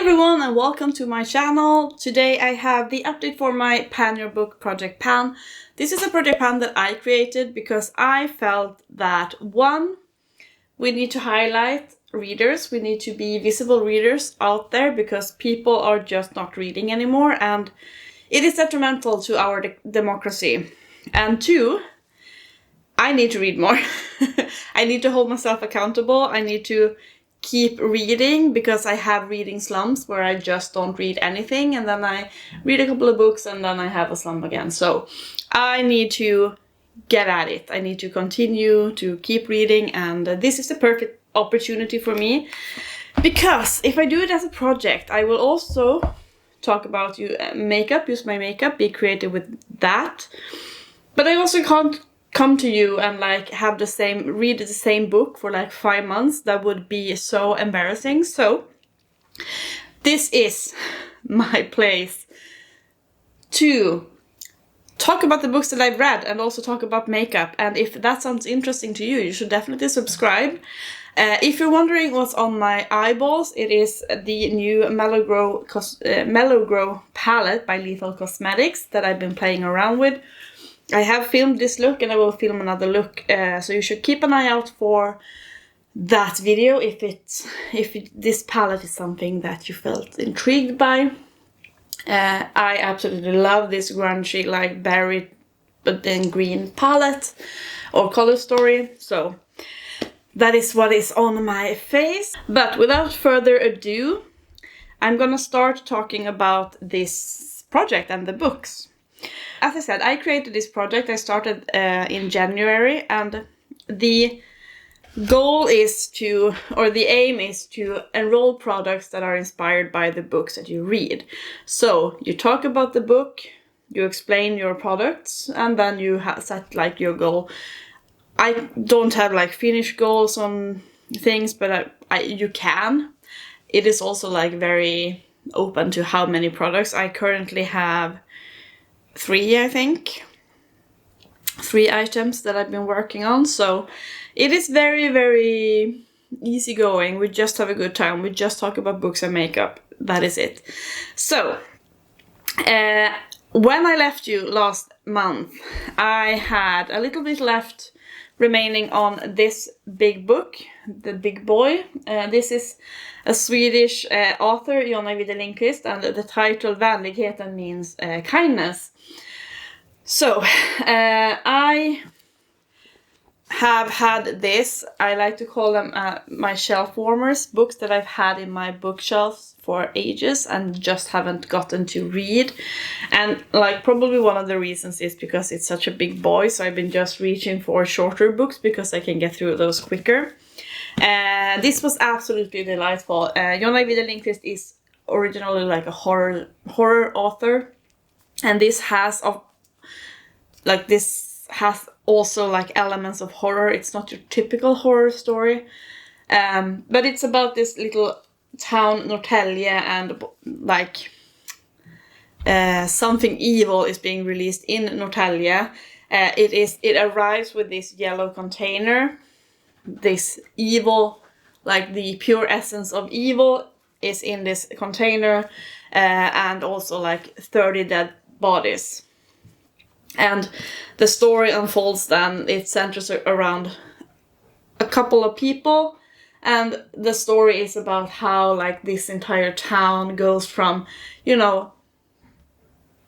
everyone and welcome to my channel. Today I have the update for my Pan Your Book project pan. This is a project pan that I created because I felt that one, we need to highlight readers, we need to be visible readers out there because people are just not reading anymore and it is detrimental to our democracy. And two, I need to read more. I need to hold myself accountable. I need to keep reading because I have reading slumps where I just don't read anything and then I read a couple of books and then I have a slump again. So I need to get at it. I need to continue to keep reading and this is the perfect opportunity for me because if I do it as a project, I will also talk about makeup, use my makeup, be creative with that. But I also can't come to you and like have read the same book for like 5 months. That would be so embarrassing. So this is my place to talk about the books that I've read and also talk about makeup. And if that sounds interesting to you, you should definitely subscribe. If you're wondering what's on my eyeballs, it is the new Mellow Glow palette by Lethal Cosmetics that I've been playing around with. I have filmed this look and I will film another look, so you should keep an eye out for that video if this palette is something that you felt intrigued by. I absolutely love this grungy like berry but then green palette or color story, so that is what is on my face. But without further ado, I'm gonna start talking about this project and the books. As I said, I created this project. I started in January and the goal is to, or the aim is to enroll products that are inspired by the books that you read. So you talk about the book, you explain your products, and then you set like your goal. I don't have like finished goals on things, but you can. It is also like very open to how many products. I currently have 3, I think. 3 items that I've been working on. So it is very, very easygoing. We just have a good time. We just talk about books and makeup. That is it. So when I left you last month, I had a little bit left remaining on this big book, The Big Boy. This is a Swedish author, Jonna Lindqvist, and the title Vänligheten means kindness. So I have had this, I like to call them my shelf warmers, books that I've had in my bookshelves for ages and just haven't gotten to read. And like probably one of the reasons is because it's such a big boy, so I've been just reaching for shorter books because I can get through those quicker. This was absolutely delightful. Jonna Lindqvist is originally like a horror author, and this has also like elements of horror. It's not your typical horror story, but it's about this little town Norrtälje and like something evil is being released in Norrtälje. It arrives with this yellow container. This evil, like the pure essence of evil, is in this container, and also like 30 dead bodies. And the story unfolds then, it centers around a couple of people, and the story is about how like this entire town goes from, you know,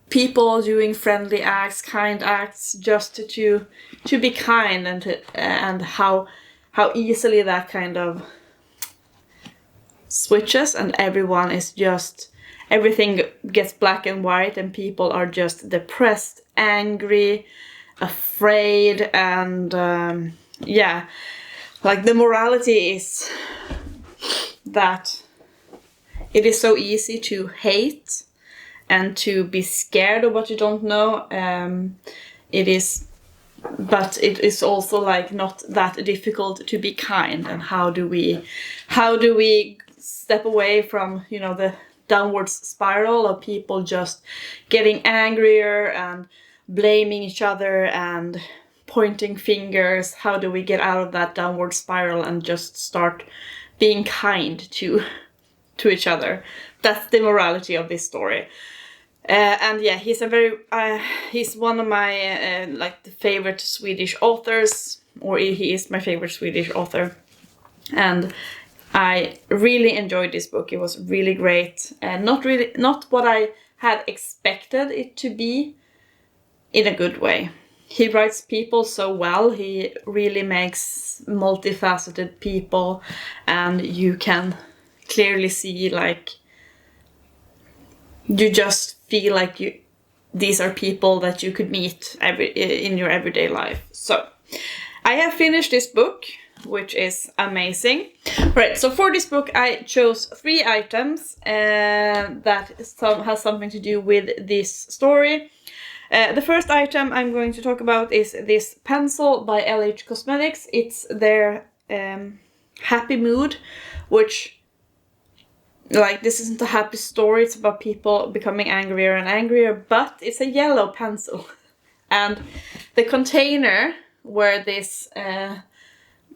people doing friendly acts, kind acts, just to be kind, and how easily that kind of switches and everyone is just, everything gets black and white and people are just depressed, angry, afraid, and yeah, like the morality is that it is so easy to hate and to be scared of what you don't know. But it is also like not that difficult to be kind. And how do we step away from, you know, the downwards spiral of people just getting angrier and blaming each other and pointing fingers? How do we get out of that downward spiral and just start being kind to to each other. That's the morality of this story. And yeah, he's he's one of my like the favorite Swedish authors, or he is my favorite Swedish author, and I really enjoyed this book. It was really great, and not what I had expected it to be, in a good way. He writes people so well. He really makes multifaceted people, and you can clearly see, like, you just feel like these are people that you could meet in your everyday life. So I have finished this book, which is amazing. Right, so for this book I chose 3 items that has something to do with this story. The first item I'm going to talk about is this pencil by LH Cosmetics. It's their Happy Mood, which, like, this isn't a happy story, it's about people becoming angrier and angrier, but it's a yellow pencil. And the container where this,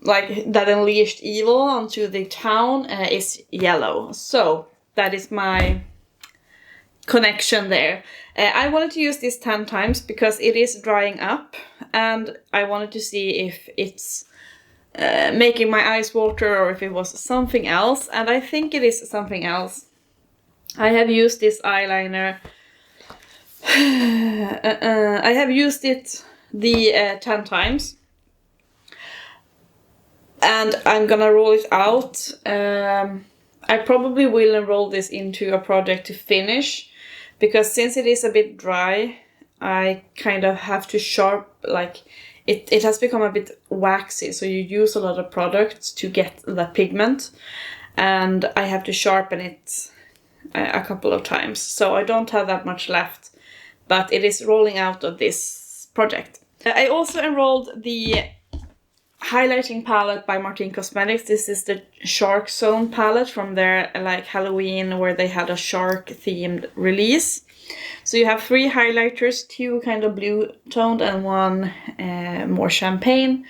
like, that unleashed evil onto the town is yellow. So that is my connection there. I wanted to use this 10 times because it is drying up, and I wanted to see if it's making my eyes water or if it was something else, and I think it is something else. I have used this eyeliner. I have used it the 10 times, and I'm gonna roll it out. I probably will enroll this into a project to finish, because since it is a bit dry, I kind of have to it has become a bit waxy, so you use a lot of products to get the pigment, and I have to sharpen it a couple of times, so I don't have that much left, but it is rolling out of this project. I also enrolled the highlighting palette by Martine Cosmetics. This is the Shark Zone palette from their, like, Halloween, where they had a shark themed release. So you have 3 highlighters, 2 kind of blue toned and 1 more champagne.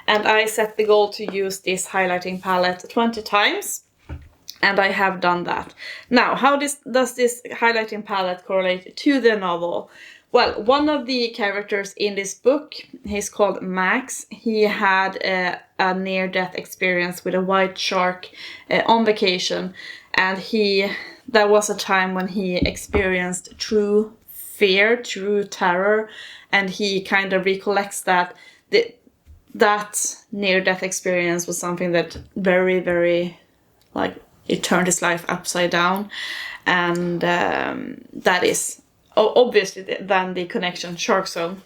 And I set the goal to use this highlighting palette 20 times. And I have done that. Now, how does this highlighting palette correlate to the novel? Well, one of the characters in this book, he's called Max. He had a near-death experience with a white shark on vacation. And that was a time when he experienced true fear, true terror. And he kind of recollects that that near-death experience was something that very, very, like, it turned his life upside down. And that is obviously then the connection Shark Zone.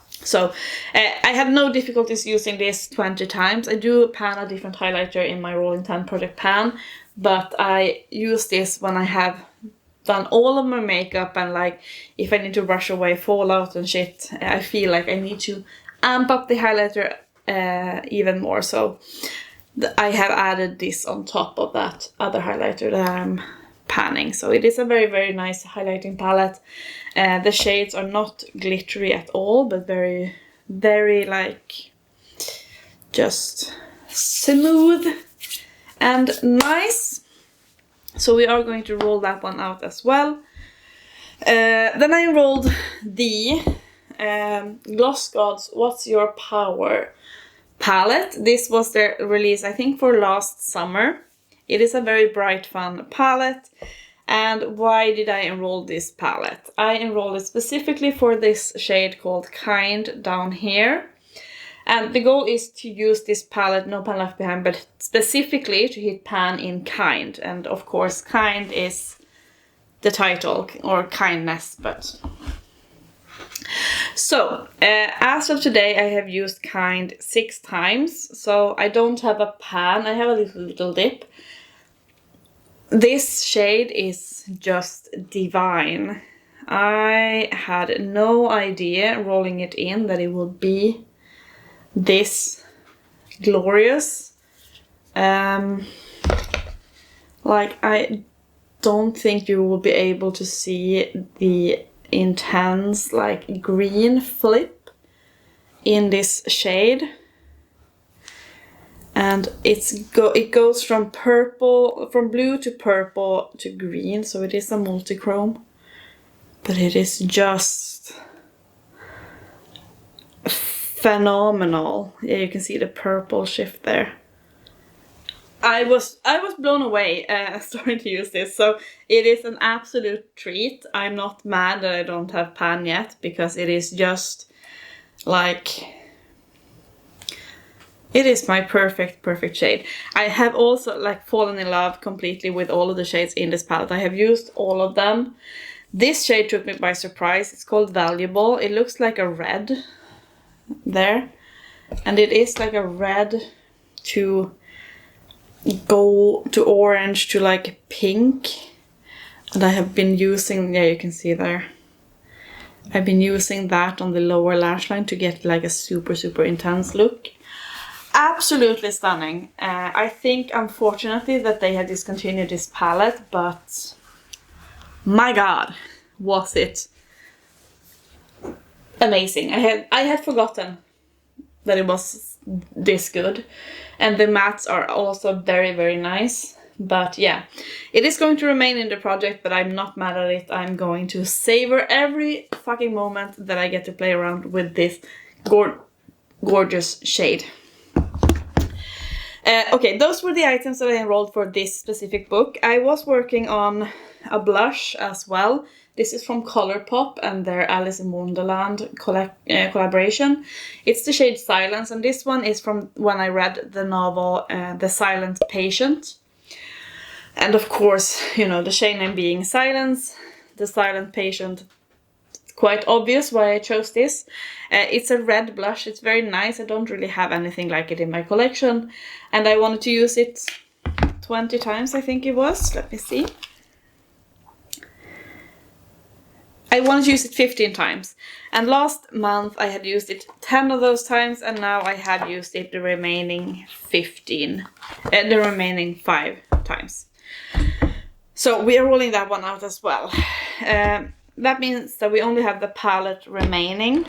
So I had no difficulties using this 20 times. I do pan a different highlighter in my Rolling 10 Project pan, but I use this when I have done all of my makeup, and, like, if I need to brush away fallout and shit, I feel like I need to amp up the highlighter even more. So I have added this on top of that other highlighter that I'm panning. So it is a very, very nice highlighting palette. The shades are not glittery at all, but very, very, like, just smooth and nice. So we are going to roll that one out as well. Then I enrolled the GlossGods What's Your Power palette. This was their release, I think, for last summer. It is a very bright, fun palette. And why did I enroll this palette? I enrolled it specifically for this shade called Kind down here. And the goal is to use this palette, no pan left behind, but specifically to hit pan in Kind. And of course, Kind is the title, or kindness, but... So, as of today, I have used Kind 6 times. So I don't have a pan, I have a little dip. This shade is just divine. I had no idea rolling it in that it would be this glorious. Like, I don't think you will be able to see the intense, like, green flip in this shade. And it goes from purple, from blue to purple to green, so it is a multi-chrome. But it is just phenomenal. Yeah, you can see the purple shift there. I was blown away starting to use this, so it is an absolute treat. I'm not mad that I don't have pan yet, because it is just like, it is my perfect shade. I have also like fallen in love completely with all of the shades in this palette. I have used all of them. This shade took me by surprise. It's called Valuable. It looks like a red there, and it is like a red to go to orange to like pink. And I have been using, yeah, you can see there, I've been using that on the lower lash line to get like a super intense look. Absolutely stunning. I think unfortunately that they had discontinued this palette, but my god, was it amazing. I had forgotten that it was this good. And the mattes are also very nice. But yeah, it is going to remain in the project, but I'm not mad at it. I'm going to savor every fucking moment that I get to play around with this gorgeous shade. Okay, those were the items that I enrolled for this specific book. I was working on a blush as well. This is from Colorpop and their Alice in Wonderland collaboration. It's the shade Silence, and this one is from when I read the novel The Silent Patient. And of course, you know, the shade name being Silence, The Silent Patient. Quite obvious why I chose this. It's a red blush. It's very nice. I don't really have anything like it in my collection. And I wanted to use it 20 times, I think it was. Let me see. I wanted to use it 15 times. And last month I had used it 10 of those times, and now I have used it the remaining 5 times. So we are rolling that one out as well. That means that we only have the palette remaining.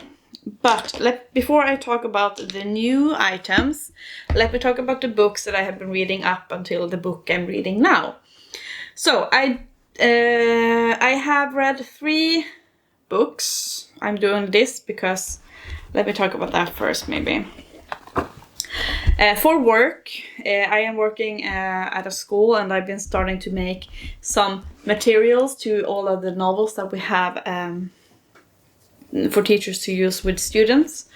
But before I talk about the new items, let me talk about the books that I have been reading up until the book I'm reading now. So I have read 3 books. I'm doing this because, let me talk about that first maybe. For work, I am working at a school, and I've been starting to make some materials to all of the novels that we have for teachers to use with students.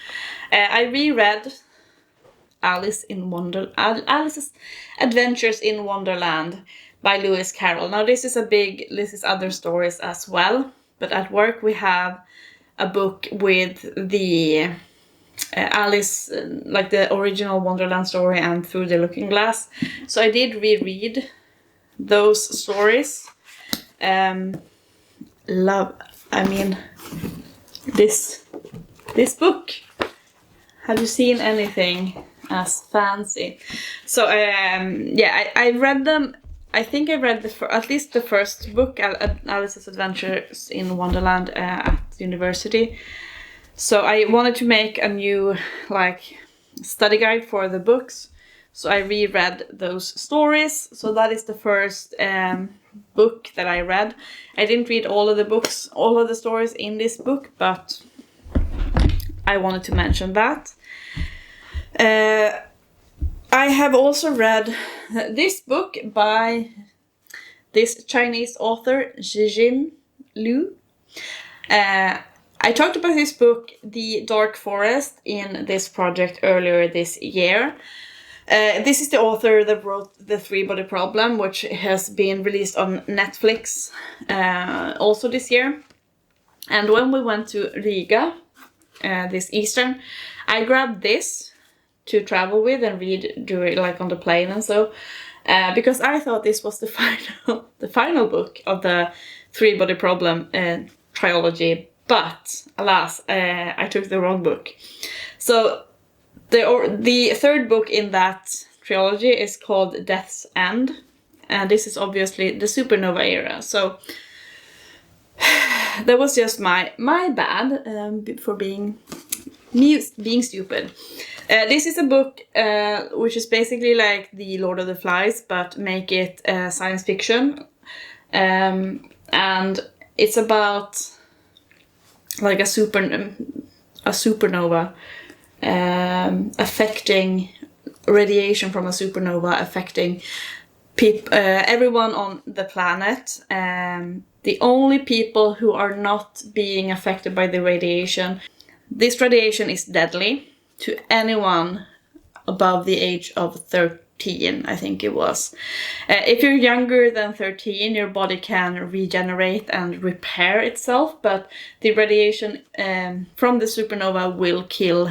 I reread Alice's Adventures in Wonderland by Lewis Carroll. Now this is other stories as well, but at work we have a book with the Alice, like the original Wonderland story and Through the Looking Glass. So I did reread those stories. This book. Have you seen anything as fancy? So yeah, I read them. I think I read at least the first book, Alice's Adventures in Wonderland, at university. So I wanted to make a new like study guide for the books. So I reread those stories. So that is the first book that I read. I didn't read all of the books, all of the stories in this book, but I wanted to mention that. I have also read this book by this Chinese author, Cixin Liu. I talked about this book, The Dark Forest, in this project earlier this year. This is the author that wrote The Three-Body Problem, which has been released on Netflix also this year. And when we went to Riga this Easter, I grabbed this to travel with and read during, like, on the plane and so, because I thought this was the final book of the Three-Body Problem trilogy. But alas, I took the wrong book. So the third book in that trilogy is called Death's End, and this is obviously the Supernova Era. So that was just my bad for being being stupid. This is a book which is basically like the Lord of the Flies, but make it science fiction. And it's about like a supernova affecting radiation from a supernova affecting everyone on the planet. The only people who are not being affected by the radiation, this radiation is deadly to anyone above the age of 13, I think it was. If you're younger than 13, your body can regenerate and repair itself, but the radiation from the supernova will kill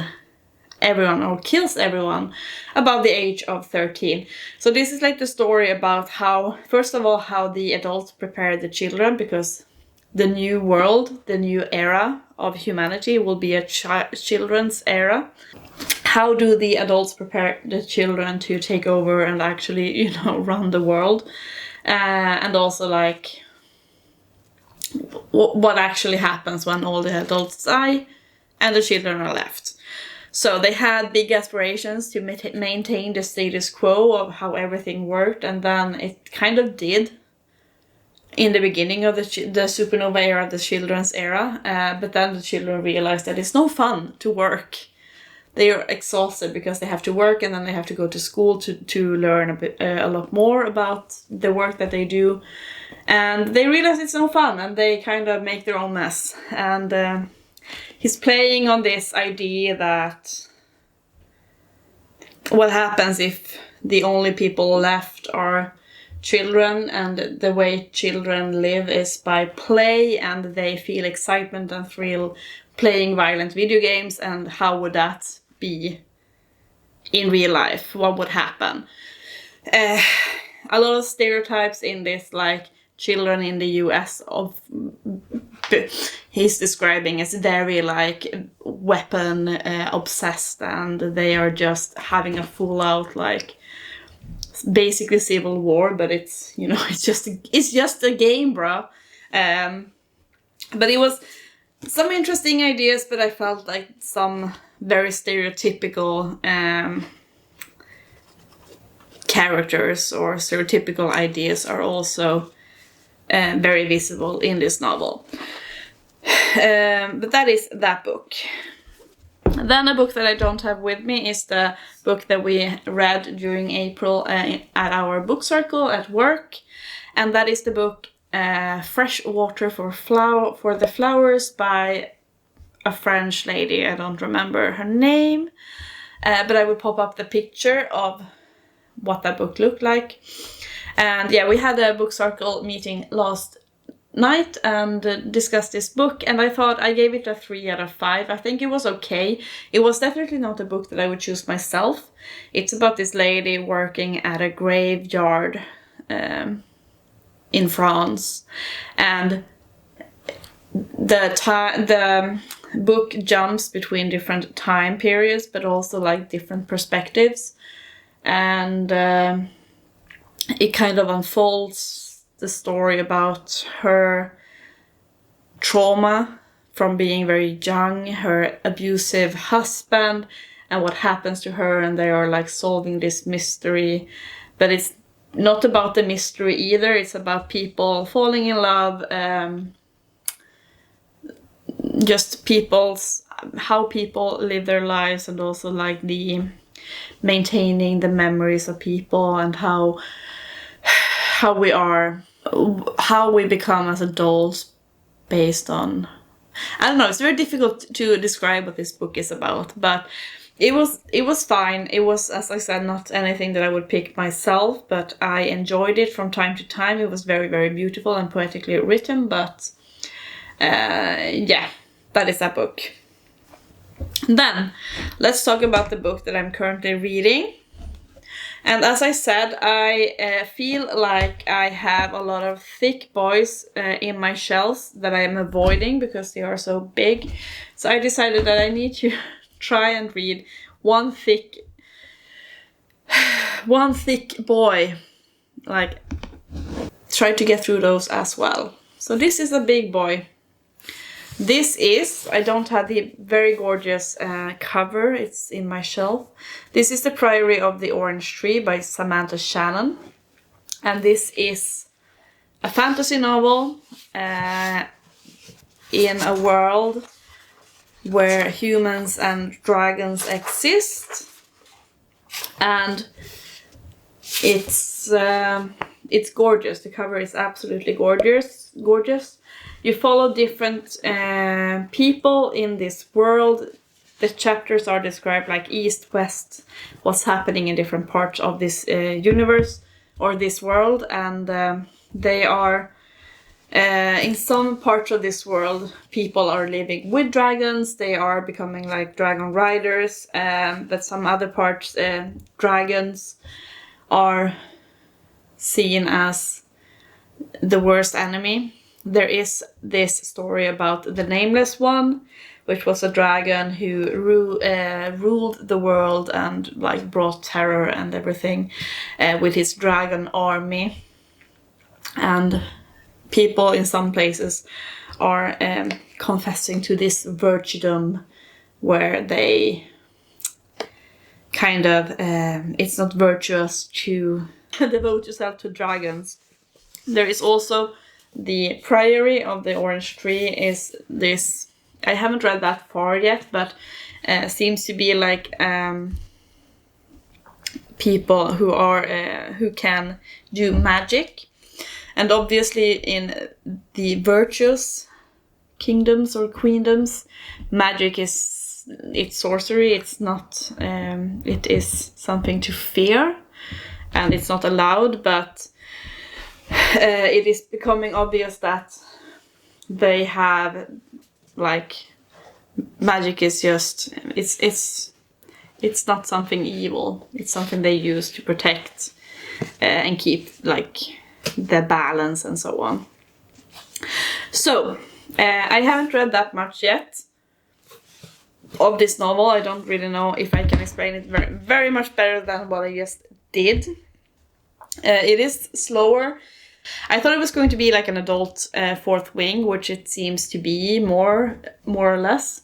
everyone, or kills everyone above the age of 13. So this is like the story about how, first of all, how the adults prepare the children, because the new world, the new era of humanity will be a children's era. How do the adults prepare the children to take over and actually, you know, run the world? And also like what actually happens when all the adults die and the children are left. So they had big aspirations to maintain the status quo of how everything worked, and then it kind of did in the beginning of the supernova era, the children's era, but then the children realized that it's no fun to work. They are exhausted because they have to work, and then they have to go to school to learn a lot more about the work that they do. And they realize it's no fun, and they kind of make their own mess. And he's playing on this idea that what happens if the only people left are children, and the way children live is by play, and they feel excitement and thrill playing violent video games, and how would that be in real life? What would happen? A lot of stereotypes in this, like children in the US he's describing as very like weapon obsessed, and they are just having a full out like basically civil war, but it's, you know, it's just a game, bro. But it was some interesting ideas, but I felt like some very stereotypical characters or stereotypical ideas are also very visible in this novel. But that is that book. Then a book that I don't have with me is the book that we read during April at our book circle at work, and that is the book Fresh Water for the Flowers by a French lady. I don't remember her name, but I will pop up the picture of what that book looked like. And yeah, we had a book circle meeting last night and discussed this book, and I thought I gave it a 3 out of 5. I think it was okay. It was definitely not a book that I would choose myself. It's about this lady working at a graveyard in France, and the book jumps between different time periods, but also like different perspectives, and it kind of unfolds the story about her trauma from being very young, her abusive husband, and what happens to her, and they are like solving this mystery. But it's not about the mystery either, it's about people falling in love, just how people live their lives, and also like the maintaining the memories of people, and how we become as adults based on, I don't know, it's very difficult to describe what this book is about, but it was fine. It was, as I said, not anything that I would pick myself, but I enjoyed it from time to time. It was very, very beautiful and poetically written, but yeah, that is that book. Then, let's talk about the book that I'm currently reading. And as I said, I feel like I have a lot of thick boys in my shelves that I am avoiding because they are so big. So I decided that I need to try and read one thick boy. Like, try to get through those as well. So this is a big boy. This is, I don't have the very gorgeous cover, it's in my shelf. This is the Priory of the Orange Tree by Samantha Shannon. And this is a fantasy novel in a world where humans and dragons exist. And it's gorgeous. The cover is absolutely gorgeous. You follow different people in this world. The chapters are described like east, west, what's happening in different parts of this universe or this world, and they are in some parts of this world people are living with dragons. They are becoming like dragon riders, but some other parts dragons are seen as the worst enemy. There is this story about the Nameless One, which was a dragon who ruled the world and like brought terror and everything with his dragon army. And people in some places are confessing to this virtuedom where they kind of, it's not virtuous to devote yourself to dragons. There is also the Priory of the Orange Tree is this, I haven't read that far yet, but seems to be like people who are who can do magic. And obviously in the virtuous kingdoms or queendoms, magic is, it's sorcery, it's not, it is something to fear and it's not allowed, but it is becoming obvious that they have like magic is just, it's not something evil, it's something they use to protect and keep like the balance and so on. So I haven't read that much yet of this novel. I don't really know if I can explain it very much better than what I just did. It is slower. I thought it was going to be like an adult Fourth Wing, which it seems to be more or less.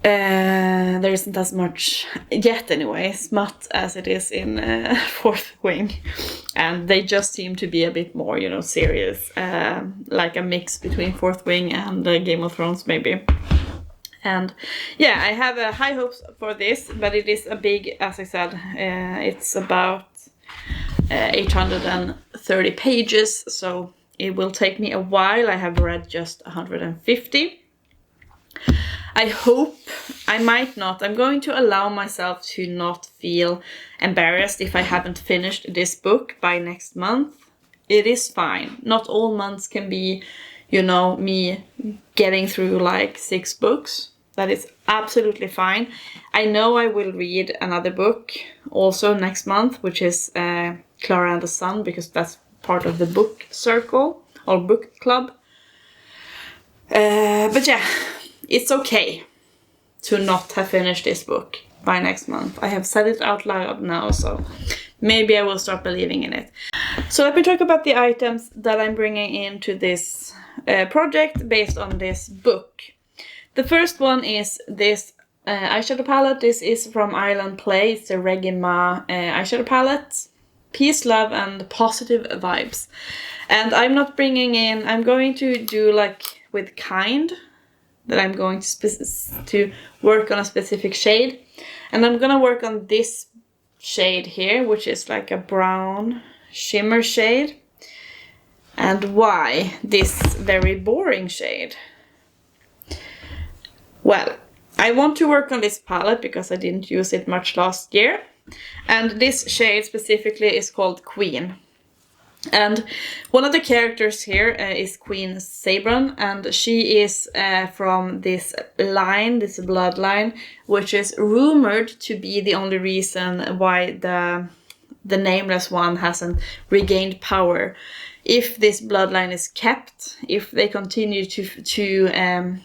There isn't as much yet anyway, smut as it is in Fourth Wing. And they just seem to be a bit more, you know, serious. Like a mix between Fourth Wing and Game of Thrones maybe. And yeah, I have high hopes for this, but it is a big, as I said, it's about 830 pages, so it will take me a while. I have read just 150. I hope, I might not, I'm going to allow myself to not feel embarrassed if I haven't finished this book by next month. It is fine. Not all months can be, you know, me getting through like 6 books. That is absolutely fine. I know I will read another book also next month, which is Clara and the Sun, because that's part of the book circle or book club. But yeah, it's okay to not have finished this book by next month. I have said it out loud now, so maybe I will start believing in it. So let me talk about the items that I'm bringing into this project based on this book. The first one is this eyeshadow palette. This is from Island Play. It's the Regima eyeshadow palette. Peace, love, and positive vibes. And I'm not bringing in, I'm going to do like with Kind, that I'm going to work on a specific shade. And I'm gonna work on this shade here, which is like a brown shimmer shade. And why this very boring shade? Well, I want to work on this palette because I didn't use it much last year. And this shade specifically is called Queen. And one of the characters here is Queen Sabron, and she is from this line, this bloodline, which is rumored to be the only reason why the Nameless One hasn't regained power. If this bloodline is kept, if they continue to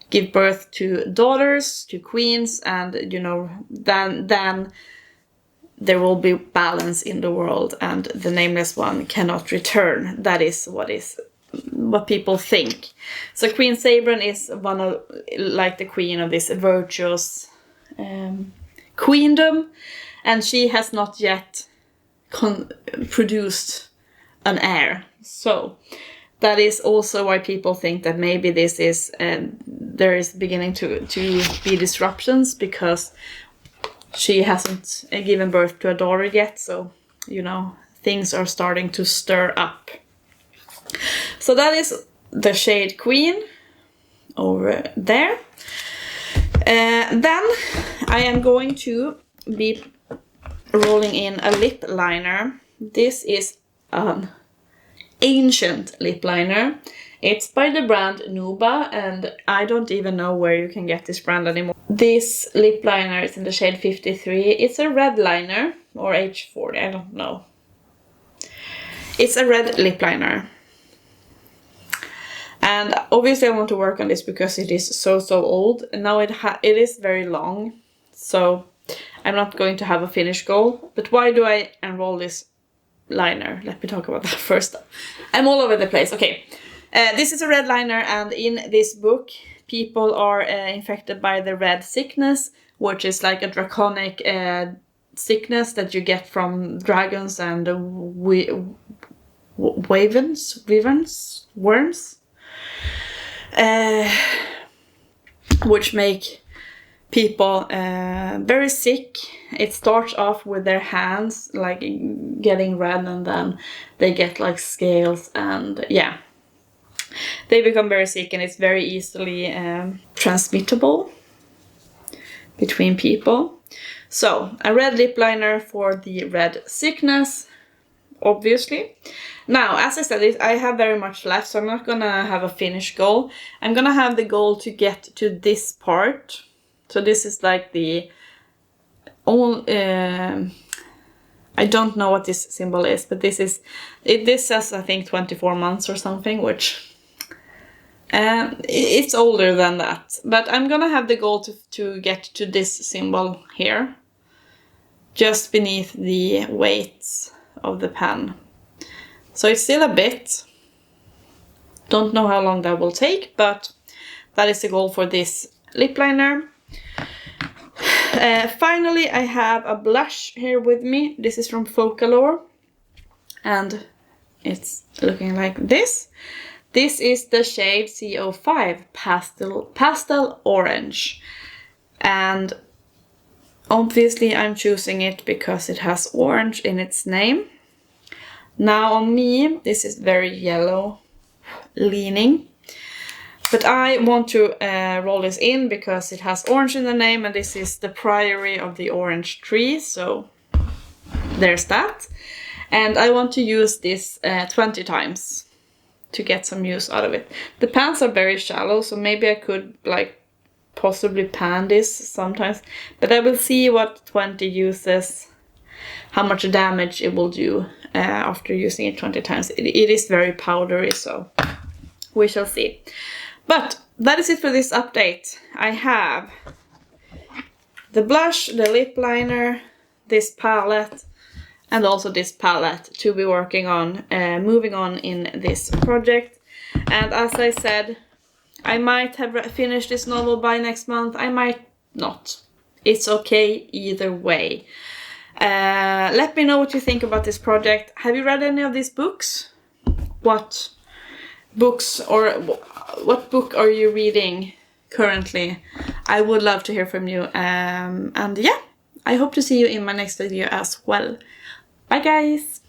give birth to daughters, to queens, and you know, then there will be balance in the world, and the Nameless One cannot return. That is what is what people think. So Queen Sabran is one of, like, the queen of this virtuous queendom, and she has not yet produced an heir. So that is also why people think that maybe this is there is beginning to be disruptions, because she hasn't given birth to a daughter yet. So, you know, things are starting to stir up. So that is the shade Queen over there. Then I am going to be rolling in a lip liner. This is an ancient lip liner. It's by the brand Nouba, and I don't even know where you can get this brand anymore. This lip liner is in the shade 53. It's a red liner, or H40, I don't know. It's a red lip liner. And obviously I want to work on this because it is so old, and now it is very long, so I'm not going to have a finish goal. But why do I enroll this liner? Let me talk about that first. I'm all over the place. Okay, this is a red liner, and in this book people are infected by the red sickness, which is like a draconic sickness that you get from dragons and worms. Which make people very sick. It starts off with their hands like getting red, and then they get like scales, and yeah, they become very sick, and it's very easily transmittable between people. So a red lip liner for the red sickness, obviously. Now, as I said, I have very much left, so I'm not gonna have a finish goal. I'm gonna have the goal to get to this part. So this is like the I don't know what this symbol is, but this says, I think, 24 months or something, which it's older than that. But I'm gonna have the goal to get to this symbol here, just beneath the weight of the pen. So it's still a bit. Don't know how long that will take, but that is the goal for this lip liner. Finally, I have a blush here with me. This is from Focalure, and it's looking like this. This is the shade CO5 Pastel Orange, and obviously I'm choosing it because it has orange in its name. Now on me, this is very yellow leaning, but I want to roll this in because it has orange in the name, and this is the Priory of the Orange Tree, so there's that. And I want to use this 20 times to get some use out of it. The pans are very shallow, so maybe I could like possibly pan this sometimes, but I will see what 20 uses, how much damage it will do after using it 20 times. It is very powdery, so we shall see. But that is it for this update. I have the blush, the lip liner, this palette, and also this palette to be working on, moving on in this project. And as I said, I might have finished this novel by next month, I might not. It's okay either way. Let me know what you think about this project. Have you read any of these books? What books, or what book are you reading currently? I would love to hear from you. And yeah, I hope to see you in my next video as well. Bye guys!